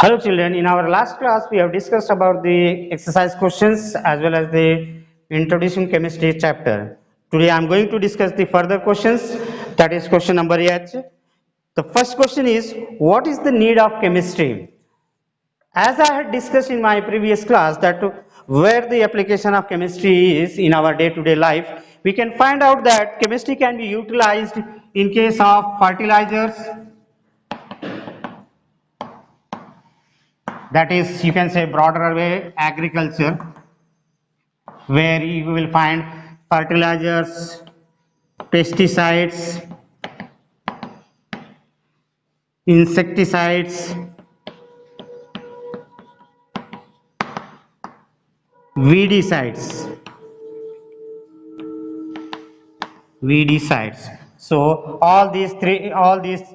Hello children, in our last class we have discussed about the exercise questions as well as the introducing chemistry chapter. Today I am going to discuss the further questions, that is question number 8. The first question is, what is the need of chemistry? As I had discussed in my previous class that where the application of chemistry is in our day-to-day life, we can find out that chemistry can be utilized in case of fertilizers, that is you can say broader way agriculture, where you will find fertilizers, pesticides, insecticides, weedicides, weedicides. So all these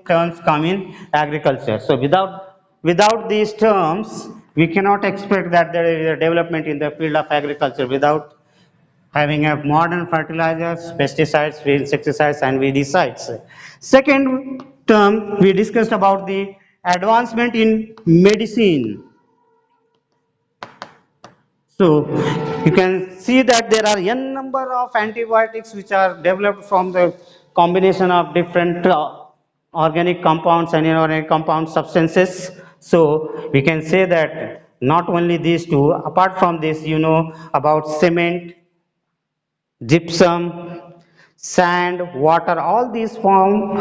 terms come in agriculture. So without these terms, we cannot expect that there is a development in the field of agriculture without having a modern fertilizers, pesticides, insecticides and weedicides. Second term, we discussed about the advancement in medicine. So you can see that there are n number of antibiotics which are developed from the combination of different organic compounds and inorganic compound substances. So we can say that not only these two, apart from this, you know about cement, gypsum, sand, water, all these form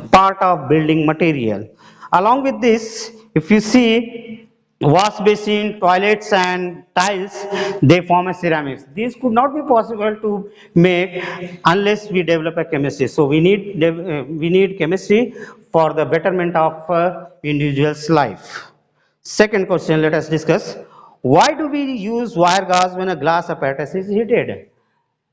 part of building material. Along with this, if you see wash basin, toilets and tiles, they form a ceramics. These could not be possible to make unless we develop a chemistry. So we need chemistry for the betterment of individual's life. Second question, let us discuss. Why do we use wire gauze when a glass apparatus is heated?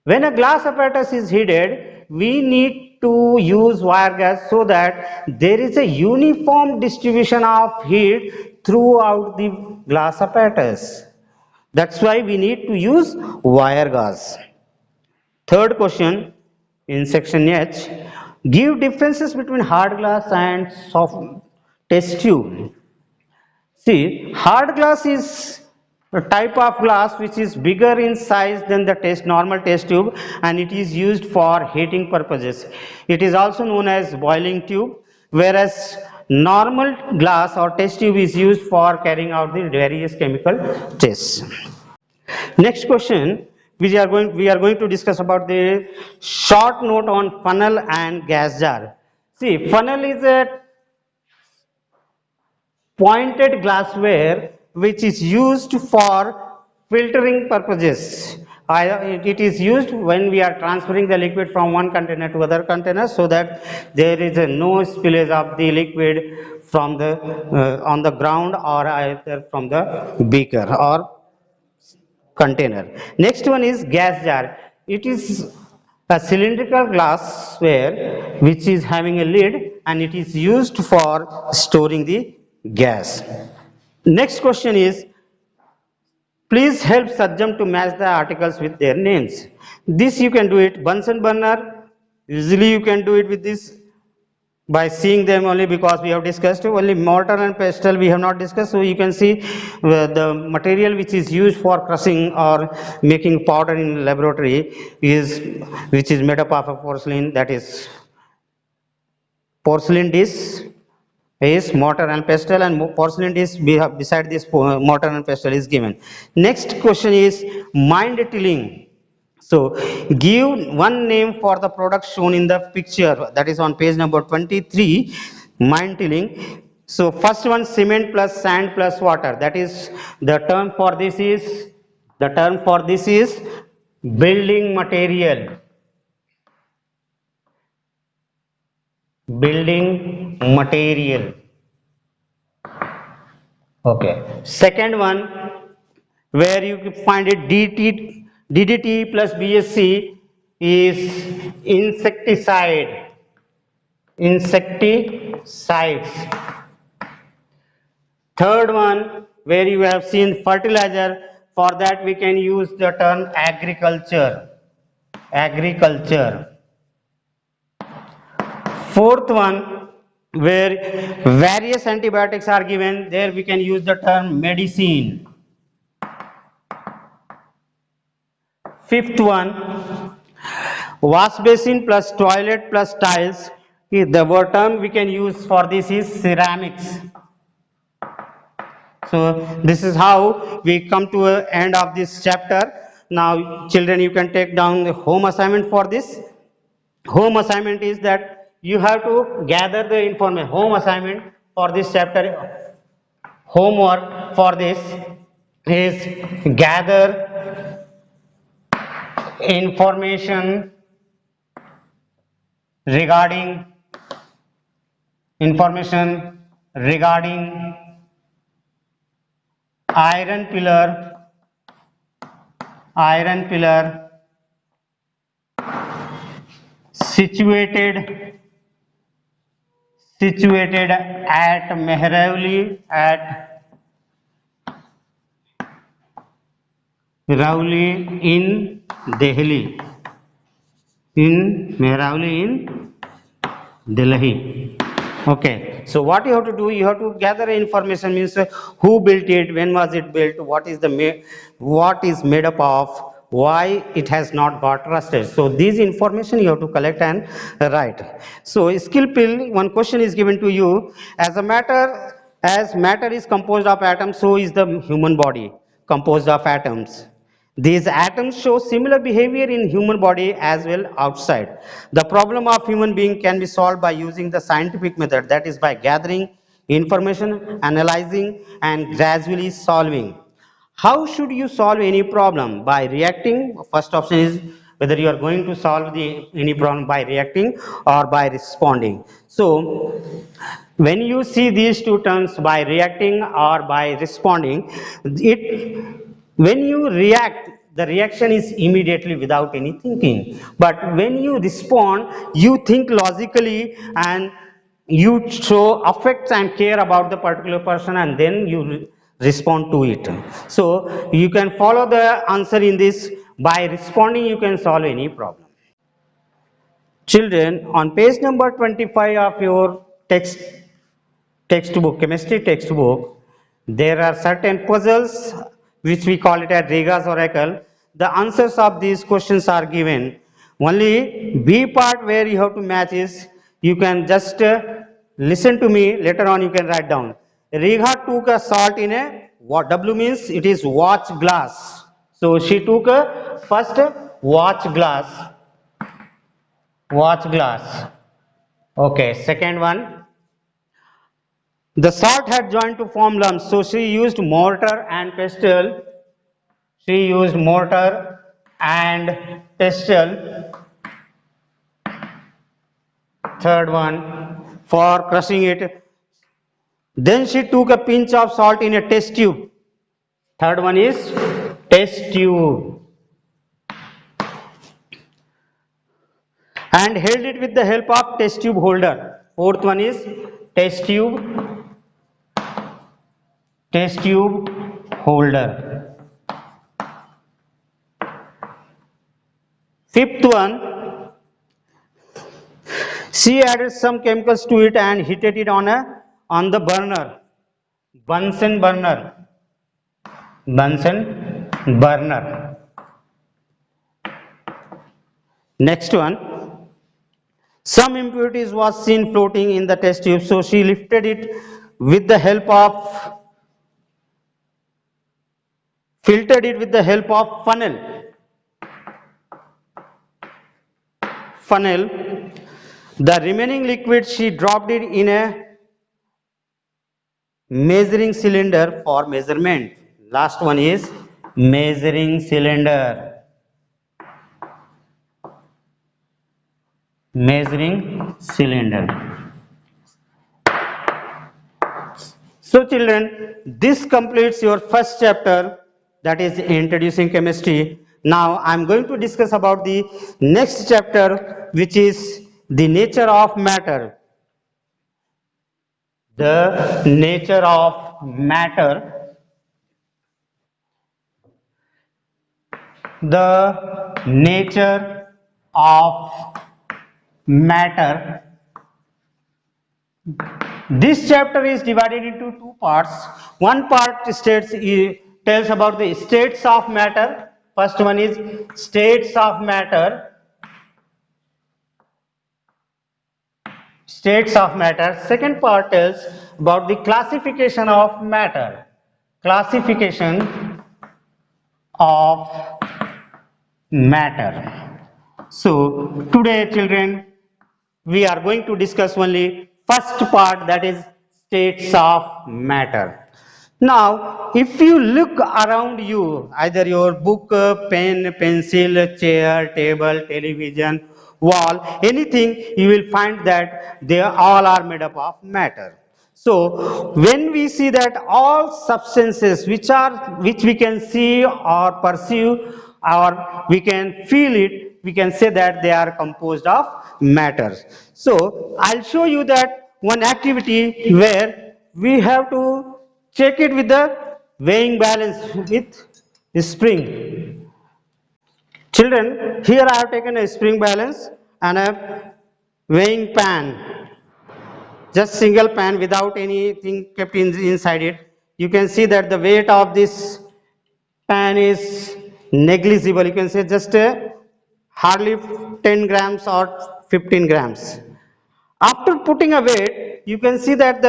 When a glass apparatus is heated, we need to use wire gas so that there is a uniform distribution of heat throughout the glass apparatus. That's why we need to use wire gas. Third question in section H, give differences between hard glass and soft test tube. See, hard glass is a type of glass which is bigger in size than the normal test tube, and it is used for heating purposes. It is also known as boiling tube, whereas normal glass or test tube is used for carrying out the various chemical tests. Next question, we are going to discuss about the short note on funnel and gas jar. See, funnel is a pointed glassware which is used for filtering purposes. It is used when we are transferring the liquid from one container to other container, so that there is no spillage of the liquid from the on the ground or either from the beaker or container. Next one is gas jar. It is a cylindrical glassware which is having a lid, and it is used for storing the gas. Next question is, please help Sajjam to match the articles with their names. This you can do it, Bunsen burner, usually you can do it with this by seeing them only, because we have discussed only mortar and pestle we have not discussed. So you can see the material which is used for crushing or making powder in laboratory is which is made up of a porcelain, that is porcelain dish is mortar and pestle, and porcelain dish beside this mortar and pestle is given. Next question is mind tilling. So give one name for the product shown in the picture, that is on page number 23, mind tilling. So first one, cement plus sand plus water, that is the term for this is building material. Building material. Okay. Second one, where you find it DDT plus BSC is insecticide. Insecticides. Third one, where you have seen fertilizer, for that we can use the term agriculture. Agriculture. Fourth one, where various antibiotics are given, there we can use the term medicine. Fifth one, wash basin plus toilet plus tiles. The word term we can use for this is ceramics. So this is how we come to an end of this chapter. Now children, you can take down the home assignment for this. Home assignment is that you have to gather the information. Home assignment for this chapter, homework for this is gather information regarding information regarding iron pillar, iron pillar situated at Mehrauli in Delhi, in Delhi. Okay, so what you have to do, you have to gather information, means who built it, when was it built, what is what is made up of, why it has not got rusted. So these information you have to collect and write. So skill pill, one question is given to you. As matter is composed of atoms, so is the human body composed of atoms. These atoms show similar behavior in human body as well outside. The problem of human being can be solved by using the scientific method, that is by gathering information, analyzing and gradually solving. How should you solve any problem? By reacting. First option is whether you are going to solve any problem by reacting or by responding. So when you see these two terms, by reacting or by responding, it when you react, the reaction is immediately without any thinking. But when you respond, you think logically and you show affect and care about the particular person, and then you respond to it. So you can follow the answer in this. By responding, you can solve any problem. Children, on page number 25 of your textbook, chemistry textbook, there are certain puzzles which we call it as Rega's oracle. The answers of these questions are given. Only B part where you have to match is, you can just listen to me, later on you can write down. Rega took a salt in a, what W means it is watch glass. So she took a first watch glass, watch glass. Okay, second one, the salt had joined to form lumps, so she used mortar and pestle. She used mortar and pestle. Third one, for crushing it. Then she took a pinch of salt in a test tube. Third one is test tube, and held it with the help of test tube holder. Fourth one is test tube, test tube holder. Fifth one, she added some chemicals to it and heated it on the burner, Bunsen burner, Bunsen burner. Next one, some impurities was seen floating in the test tube, so she lifted it with the help of, filtered it with the help of funnel. The remaining liquid she dropped it in a measuring cylinder for measurement. Last one is measuring cylinder, measuring cylinder. So children, this completes your first chapter, that is introducing chemistry. Now I am going to discuss about the next chapter, which is the nature of matter. The nature of matter. The nature of matter This chapter is divided into two parts. One part tells about the states of matter. First one is states of matter. States of matter. Second part tells about the classification of matter. Classification of matter. So today, children, we are going to discuss only first part, that is states of matter. Now, if you look around you, either your book, pen, pencil, chair, table, television, wall, anything, you will find that they all are made up of matter. So, when we see that all substances which we can see or perceive or we can feel it, we can say that they are composed of matter. So, I'll show you that one activity where we have to check it with the weighing balance with spring. Children, here I have taken a spring balance and a weighing pan, just single pan without anything kept inside it. You can see that the weight of this pan is negligible. You can say just hardly 10 grams or 15 grams. After putting a weight, you can see that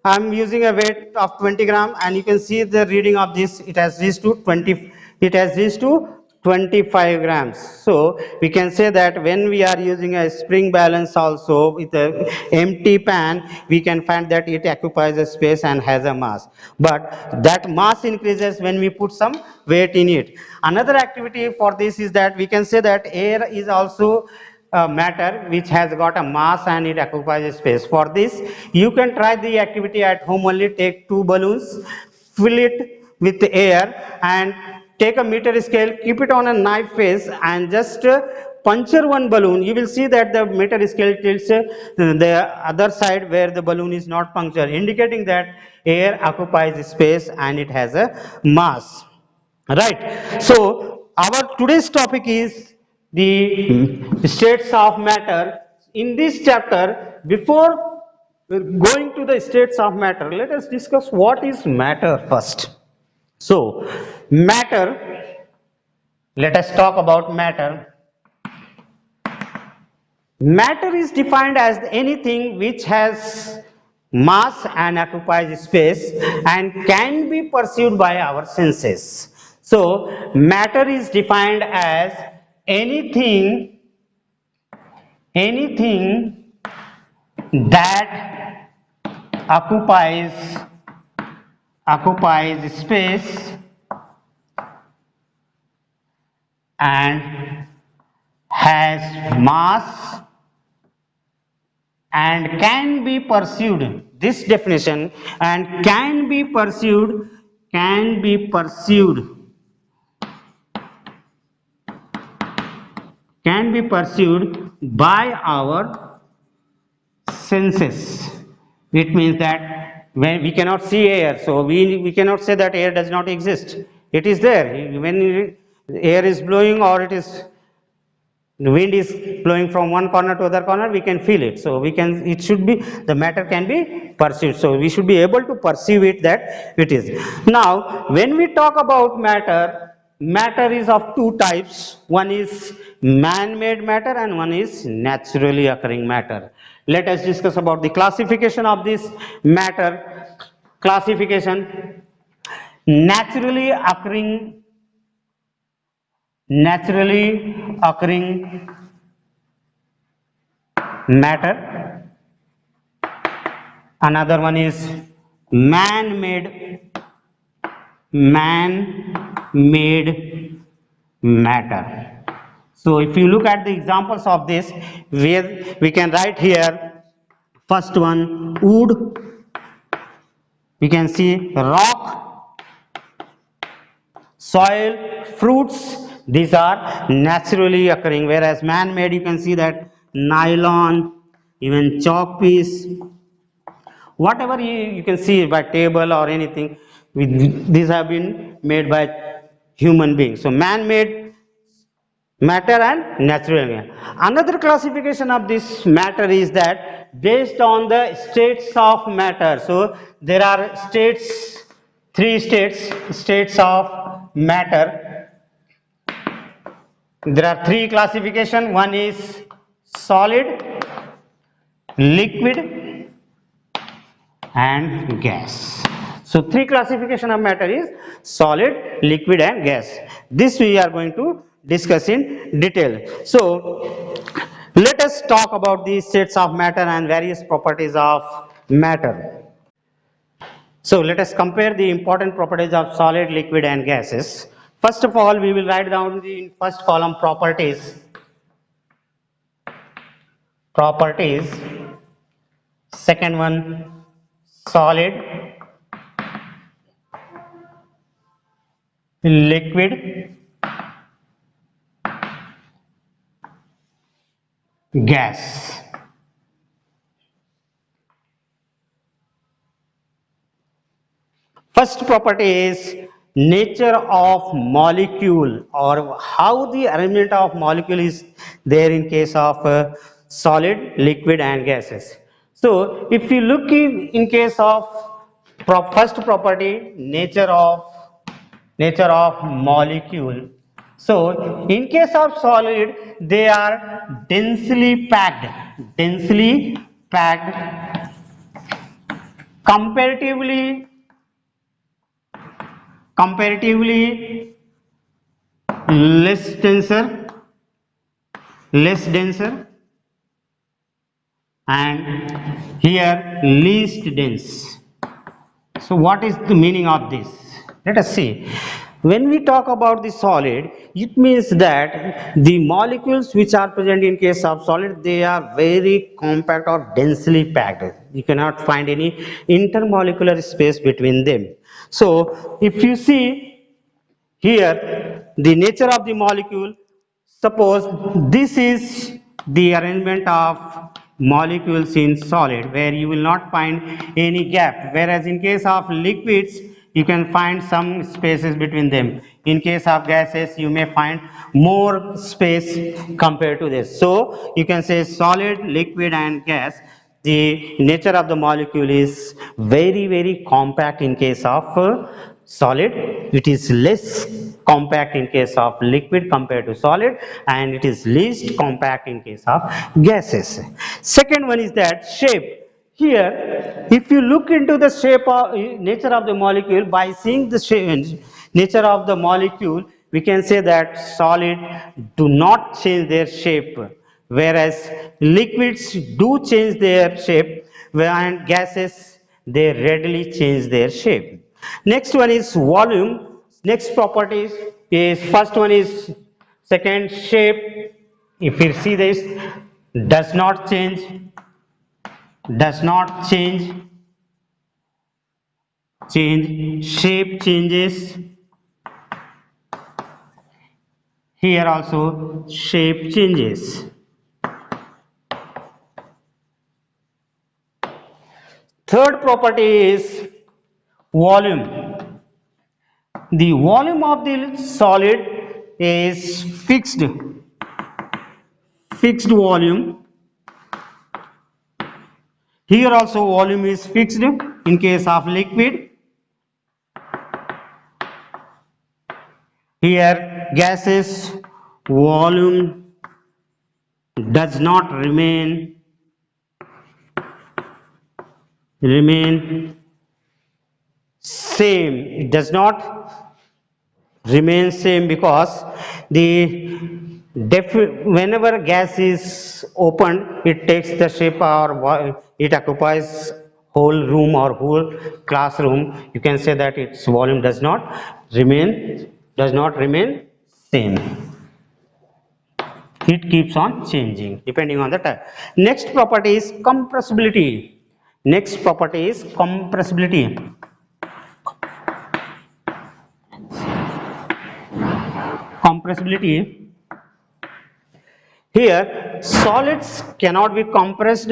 I'm using a weight of 20 gram, and you can see the reading of this. It has reached to 20. It has reached to 25 grams. So we can say that when we are using a spring balance also with a empty pan, we can find that it occupies a space and has a mass. But that mass increases when we put some weight in it. Another activity for this is that we can say that air is also matter which has got a mass and it occupies a space. For this, you can try the activity at home only. Take two balloons, fill it with air, and take a meter scale, keep it on a knife face, and just puncture one balloon. You will see that the meter scale tilts the other side where the balloon is not punctured, indicating that air occupies space and it has a mass. Right. So our today's topic is the states of matter. In this chapter, before going to the states of matter, let us discuss what is matter first. So, matter, let us talk about matter. Matter is defined as anything which has mass and occupies space and can be perceived by our senses. So, matter is defined as anything, anything that occupies space and has mass and can be perceived. This definition, and can be perceived, can be perceived, can be perceived by our senses. It means that when we cannot see air, so we cannot say that air does not exist. It is there. When air is blowing or the wind is blowing from one corner to other corner, we can feel it. So we can, it should be, the matter can be perceived. So we should be able to perceive it, that it is. Now when we talk about matter, matter is of two types. One is man-made matter and one is naturally occurring matter. Let us discuss about the classification of this matter. Classification: naturally occurring matter. Another one is man-made matter. So if you look at the examples of this, where we can write here, first one wood, we can see rock, soil, fruits. These are naturally occurring, whereas man-made, you can see that nylon, even chalk piece, whatever you can see by table or anything, these have been made by human beings. So man-made matter and natural gas. Another classification of this matter is that based on the states of matter. So there are states, three states of matter. There are three classification. One is solid, liquid and gas. So three classification of matter is solid, liquid and gas. This we are going to discuss in detail. So let us talk about these states of matter and various properties of matter. So let us compare the important properties of solid, liquid and gases. First of all, we will write down the first column properties. Properties. Second one, solid, liquid, gas. First property is nature of molecule, or how the arrangement of molecule is there in case of solid, liquid and gases. So if you look in case of first property, nature of molecule. So in case of solid, they are densely packed, comparatively comparatively less denser, and here least dense. So what is the meaning of this? Let us see. When we talk about the solid, it means that the molecules which are present in case of solid, they are very compact or densely packed. You cannot find any intermolecular space between them. So if you see here the nature of the molecule, suppose this is the arrangement of molecules in solid, where you will not find any gap, whereas in case of liquids you can find some spaces between them. In case of gases you may find more space compared to this. So you can say solid, liquid and gas, the nature of the molecule is very compact in case of solid. It is less compact in case of liquid compared to solid, and it is least compact in case of gases. Second one is that shape. Here if you look into the shape of nature of the molecule, by seeing the nature of the molecule, we can say that solid do not change their shape, whereas liquids do change their shape, and gases, they readily change their shape. Next one is volume. Next properties is, first one is second, shape. If you see this, does not change, does not change, shape changes. Here also shape changes. Third property is volume. The volume of the solid is fixed volume. Here also volume is fixed. In case of liquid, here gases, volume does not remain same. It does not remain same because the whenever gas is opened, it takes the shape, or it occupies whole room or whole classroom. You can say that its volume does not remain same. It keeps on changing depending on the time. Next property is compressibility. Next property is compressibility. Compressibility. Here solids cannot be compressed,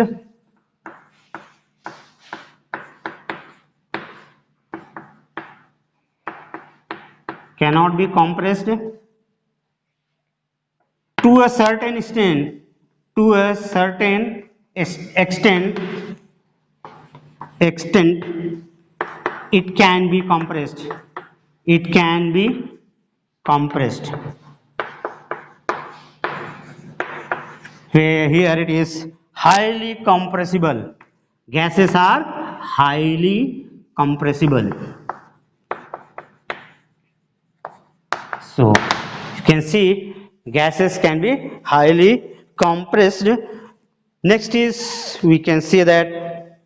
cannot be compressed, to a certain extent, to a certain extent, it can be compressed. It can be compressed. Here it is highly compressible. Gases are highly compressible. So you can see gases can be highly compressed. Next is we can say that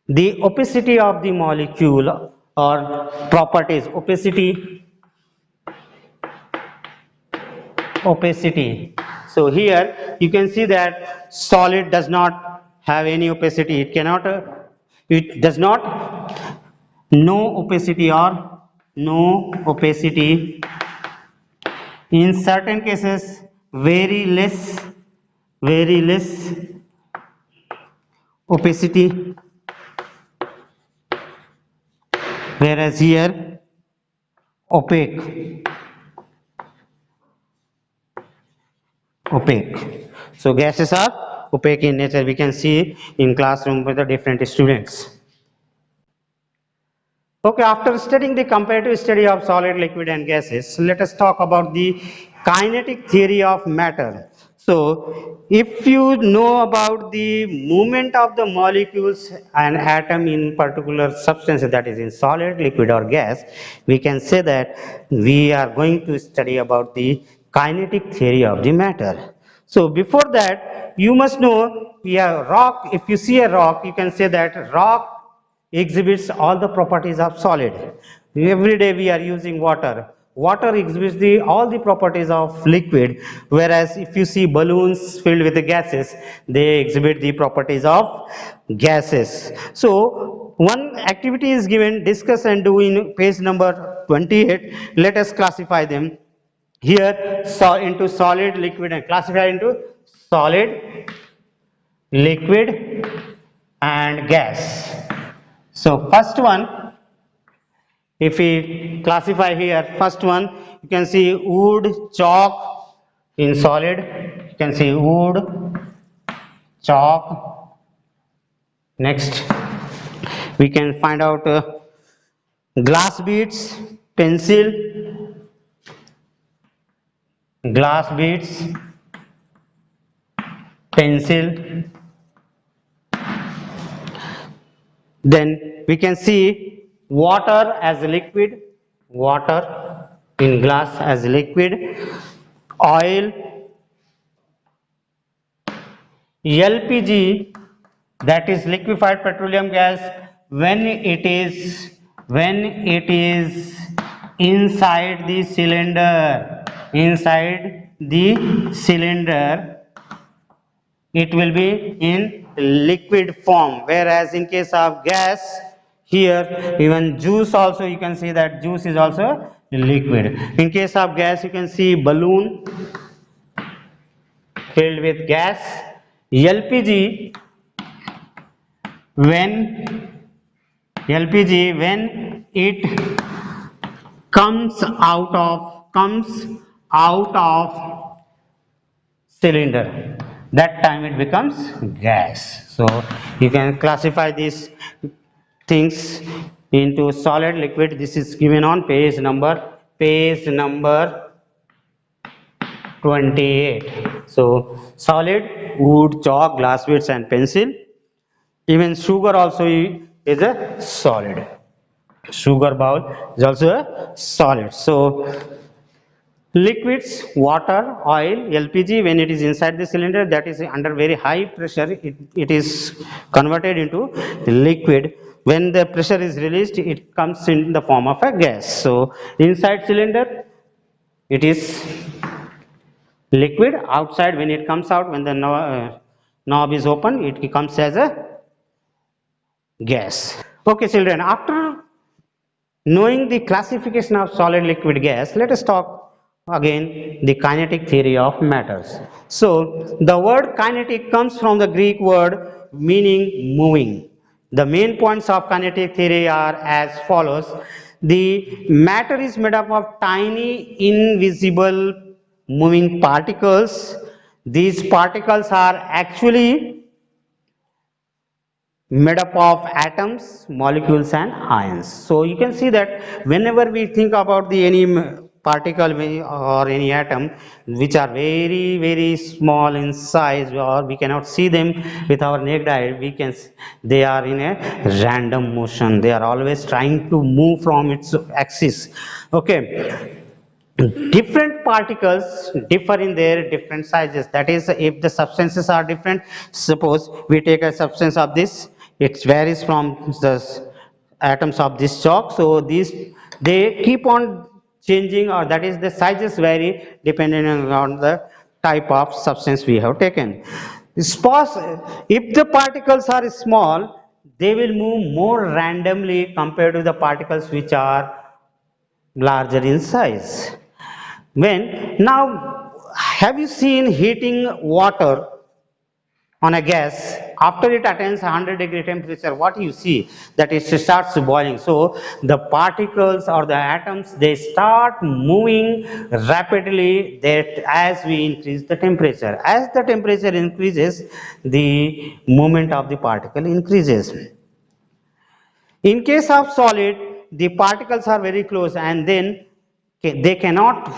the opacity of the molecule or properties. Opacity. So here you can see that solid does not have any opacity. It does not no opacity or no opacity. In certain cases, very less opacity, whereas here opaque. So gases are opaque in nature. We can see in classroom with the different students. Okay, after studying the comparative study of solid, liquid and gases, let us talk about the kinetic theory of matter. So, if you know about the movement of the molecules and atom in particular substances, that is in solid, liquid or gas, we can say that we are going to study about the kinetic theory of the matter. So, before that, you must know we have rock. If you see a rock, you can say that rock exhibits all the properties of solid. Every day we are using water. Water exhibits all the properties of liquid, whereas if you see balloons filled with the gases, they exhibit the properties of gases. So, one activity is given, discuss and do in page number 28. Let us classify them. Here, into solid, liquid, and classify into solid, liquid, and gas. So first one, if we classify here, first one, you can see wood, chalk in solid. You can see wood, chalk. Next, we can find out glass beads, pencil, glass beads, pencil. Then we can see water as a liquid, water in glass as a liquid, oil, LPG, that is liquefied petroleum gas, when it is inside the cylinder, it will be in liquid form, whereas in case of gas, here even juice also, you can see that juice is also liquid. In case of gas, you can see balloon filled with gas. LPG, when it comes out of cylinder, that time it becomes gas. So you can classify these things into solid, liquid. This is given on page number 28. So solid, wood, chalk, glass beads and pencil. Even sugar also is a solid. Sugar bowl is also a solid. So liquids, water, oil, LPG, when it is inside the cylinder, that is under very high pressure, it is converted into liquid. When the pressure is released, it comes in the form of a gas. So inside cylinder, it is liquid. Outside, when it comes out, when the knob is open, it comes as a gas. Okay, children, after knowing the classification of solid, liquid, gas, let us talk again the kinetic theory of matters. So, the word kinetic comes from the Greek word meaning moving. The main points of kinetic theory are as follows. The matter is made up of tiny invisible moving particles. These particles are actually made up of atoms, molecules and ions. So you can see that whenever we think about the any particle or any atom which are very small in size, or we cannot see them with our naked eye, we can they are in a random motion. They are always trying to move from its axis. Okay, different particles differ in their different sizes. That is, if the substances are different, suppose we take a substance of this, it varies from the atoms of this chalk, so these they keep on changing, or that is the sizes vary depending on the type of substance we have taken. Suppose if the particles are small, they will move more randomly compared to the particles which are larger in size. When now, have you seen heating water on a gas? After it attains 100-degree temperature, what you see that it starts boiling. So the particles or the atoms, they start moving rapidly, that as we increase the temperature. As the temperature increases, the movement of the particle increases. In case of solid, the particles are very close, and then they cannot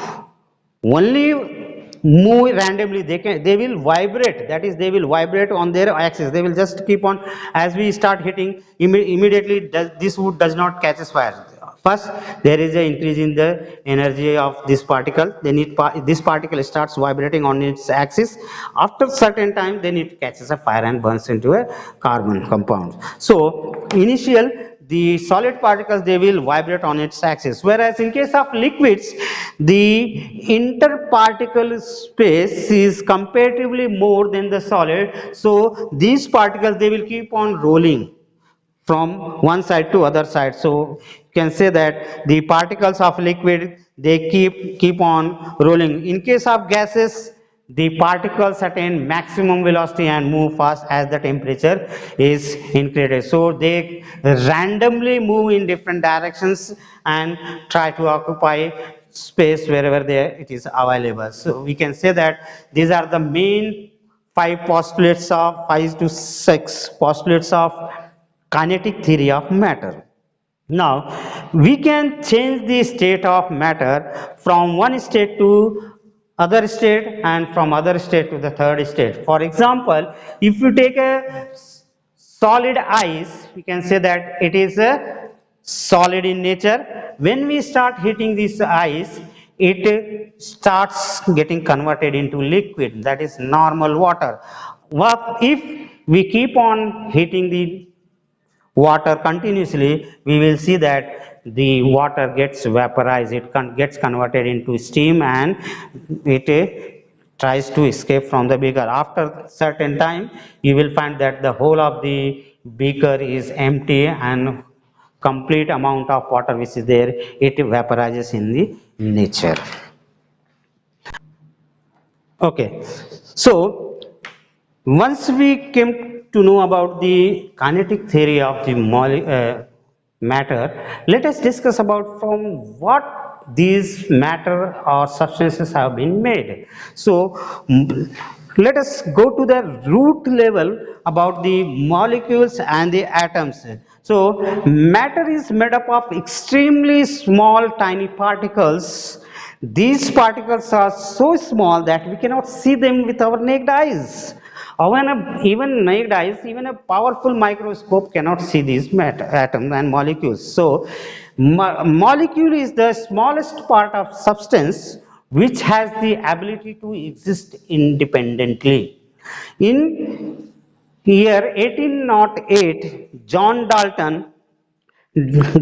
only move randomly, they will vibrate, that is they will vibrate on their axis. They will just keep on, as we start hitting, immediately this wood does not catches fire. First there is an increase in the energy of this particle, then this particle starts vibrating on its axis. After certain time, then it catches a fire and burns into a carbon compound. So initial, the solid particles, they will vibrate on its axis, whereas in case of liquids, the interparticle space is comparatively more than the solid. So these particles, they will keep on rolling from one side to other side. So you can say that the particles of liquid, they keep on rolling. In case of gases, the particles attain maximum velocity and move fast as the temperature is increased. So they randomly move in different directions and try to occupy space wherever it is available. So we can say that these are the main five to six postulates of kinetic theory of matter. Now, we can change the state of matter from one state to other state, and from other state to the third state. For example, if you take a solid ice, we can say that it is a solid in nature. When we start heating this ice, it starts getting converted into liquid, that is normal water. What if we keep on heating the water continuously, we will see that the water gets vaporized, it gets converted into steam, and it tries to escape from the beaker. After certain time, you will find that the whole of the beaker is empty, and complete amount of water which is there, it vaporizes in the nature. Okay, so once we came to know about the kinetic theory of the matter, let us discuss about from what these matter or substances have been made. So let us go to the root level about the molecules and the atoms. So matter is made up of extremely small tiny particles. These particles are so small that we cannot see them with our naked eyes. Even naked eyes, even a powerful microscope cannot see these atoms and molecules. So, molecule is the smallest part of substance which has the ability to exist independently. In year 1808, John Dalton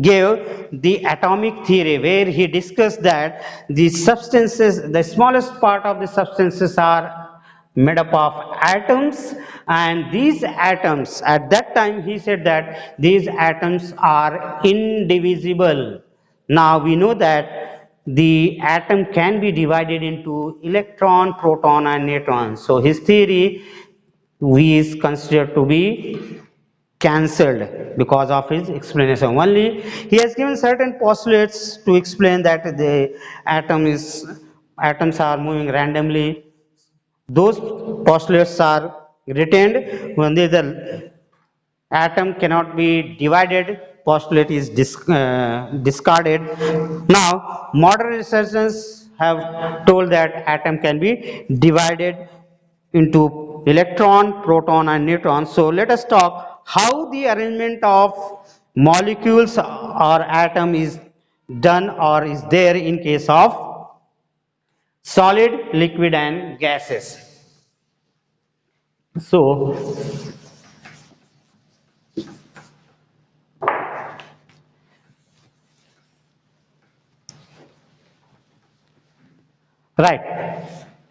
gave the atomic theory, where he discussed that the substances, the smallest part of the substances are made up of atoms, and these atoms, at that time he said that these atoms are indivisible. Now we know that the atom can be divided into electron, proton and neutron. So his theory is considered to be cancelled because of his explanation. Only he has given certain postulates to explain that the atom is atoms are moving randomly, those postulates are retained. When the atom cannot be divided, postulate is discarded. Now modern researchers have told that atom can be divided into electron, proton and neutron. So let us talk how the arrangement of molecules or atom is done or is there in case of solid, liquid and gases. So right.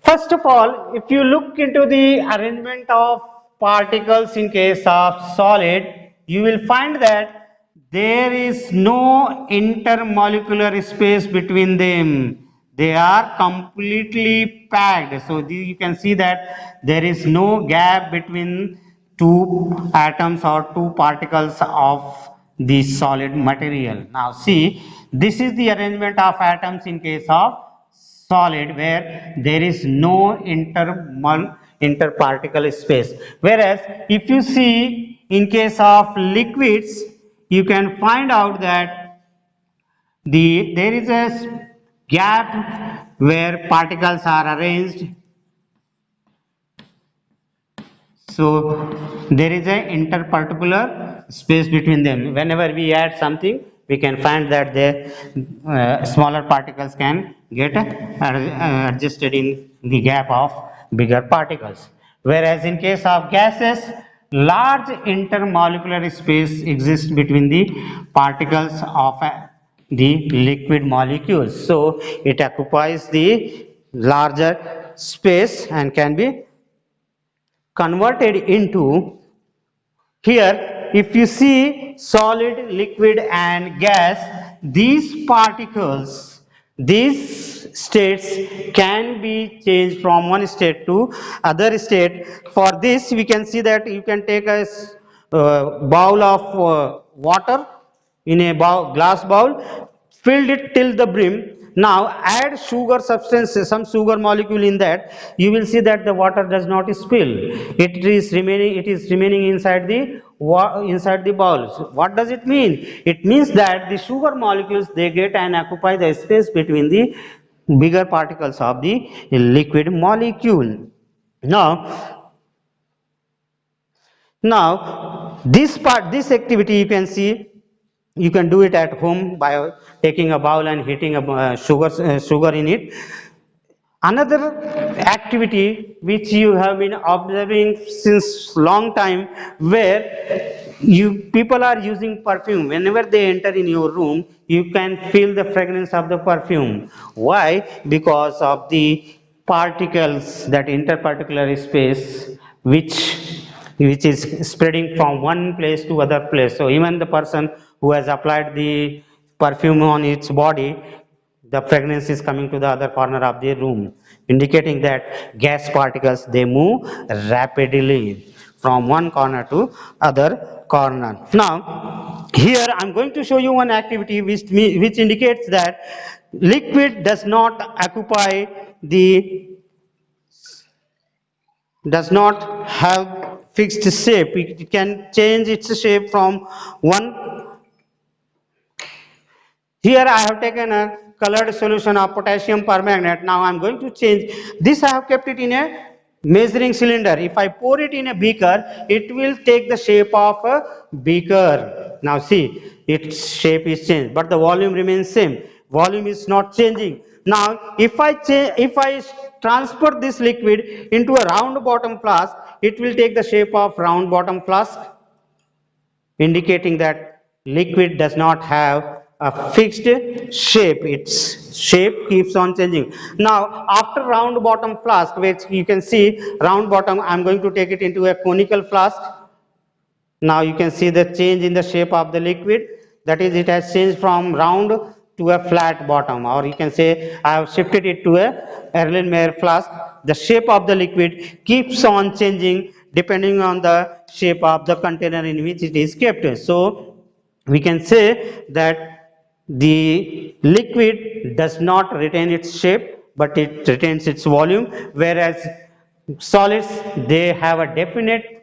First of all, if you look into the arrangement of particles in case of solid, you will find that there is no intermolecular space between them. They are completely packed. So you can see that there is no gap between two atoms or two particles of the solid material. Now see, this is the arrangement of atoms in case of solid, where there is no interparticle space. Whereas if you see in case of liquids, you can find out that there is a gap where particles are arranged. So there is an interparticular space between them. Whenever we add something, we can find that the smaller particles can get adjusted in the gap of bigger particles. Whereas in case of gases, large intermolecular space exists between the particles of the liquid molecules. So it occupies the larger space and can be converted into. Here if you see solid, liquid and gas, these particles, these states can be changed from one state to other state. For this we can see that you can take a bowl of water, in a glass bowl, filled it till the brim. Now add sugar substance, some sugar molecule in that, you will see that the water does not spill. It is remaining inside the bowl. So what does it mean? It means that the sugar molecules, they get and occupy the space between the bigger particles of the liquid molecule. Now this activity, you can see, you can do it at home by taking a bowl and heating a sugar in it. Another activity which you have been observing since long time, where people are using perfume. Whenever they enter in your room, you can feel the fragrance of the perfume. Why? Because of the particles, that interparticular space, which is spreading from one place to other place. So even the person who has applied the perfume on its body, the fragrance is coming to the other corner of the room, indicating that gas particles, they move rapidly from one corner to other corner. Now here I am going to show you one activity which indicates that liquid does not have fixed shape. It can change its shape from one. Here I have taken a colored solution of potassium permanganate. Now I am going to change this. I have kept it in a measuring cylinder. If I pour it in a beaker, it will take the shape of a beaker. Now see, its shape is changed, but the volume remains same. Volume is not changing. Now if I transfer this liquid into a round bottom flask, it will take the shape of round bottom flask, indicating that liquid does not have a fixed shape. Its shape keeps on changing. Now after round bottom flask, which you can see round bottom, I am going to take it into a conical flask. Now you can see the change in the shape of the liquid, that is, it has changed from round to a flat bottom, or you can say I have shifted it to a Erlenmeyer flask. The shape of the liquid keeps on changing depending on the shape of the container in which it is kept. So we can say that the liquid does not retain its shape, but it retains its volume, whereas solids, they have a definite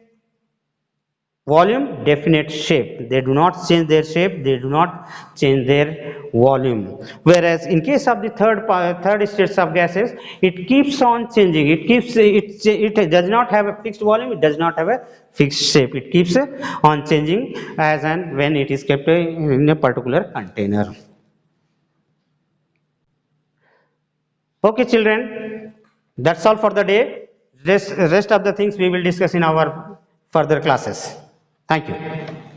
volume, definite shape. They do not change their shape, they do not change their volume. Whereas in case of the third states of gases, it keeps on changing, it does not have a fixed volume, it does not have a fixed shape, it keeps on changing as and when it is kept in a particular container. Okay children, that's all for the day. Rest of the things we will discuss in our further classes. Thank you.